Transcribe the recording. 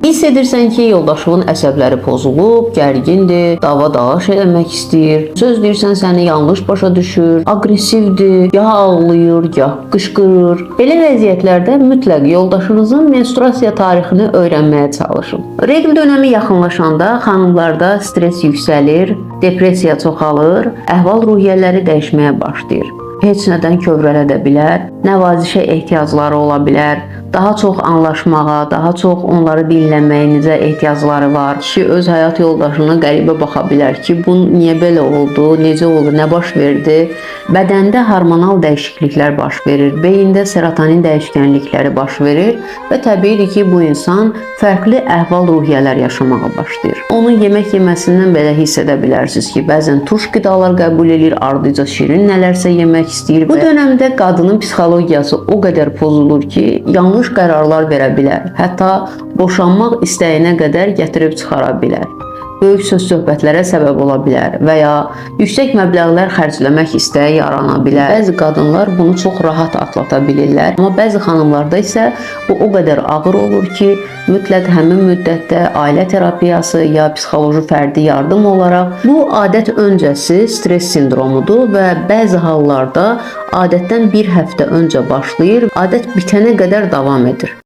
Hiss edirsən ki, yoldaşının əsəbləri pozulub, gərgindir, dava-dalaş eləmək istəyir, söz deyirsən səni yanlış başa düşür, aqressivdir, ya ağlayır, ya qışqırır. Belə vəziyyətlərdə mütləq yoldaşınızın menstruasiya tarixini öyrənməyə çalışın. Regl dönəmi yaxınlaşanda xanımlarda stres yüksəlir, depressiya çoxalır, əhval-ruhiyyələri dəyişməyə başlayır. Heç nədən kövrələdə bilər, nəvazişə ehtiyacları ola bilər, daha çox anlaşmağa, daha çox onları dinləməyinizə ehtiyacları var. Kişi öz həyat yoldaşına qəribə baxa bilər ki, bu niyə belə oldu, necə oldu, nə baş verdi? Bədəndə hormonal dəyişikliklər baş verir, beyində serotonin dəyişkənlikləri baş verir və təbiidir ki, bu insan fərqli əhval-ruhiyyələr yaşamağa başlayır. Onun yemək yeməsindən belə hiss edə bilərsiniz ki, bəzən turş qidalar qəbul edir, ardıca şirin nələrsə yemək istəyir. Bu dövrdə qadının psixologiyası o qədər pozulur ki, yanlış qərarlar verə bilər. Hətta boşanmaq istəyinə qədər gətirib çıxara bilər. Böyük söz-söhbətlərə səbəb ola bilər və ya yüksək məbləğlər xərcləmək istəyi yarana bilər. Bəzi qadınlar bunu çox rahat atlata bilirlər, amma bəzi xanımlarda isə bu o qədər ağır olur ki, mütləq həmin müddətdə ailə terapiyası ya psixoloji fərdi yardım olaraq bu adət öncəsi stres sindromudur və bəzi hallarda adətdən bir həftə öncə başlayır, adət bitənə qədər davam edir.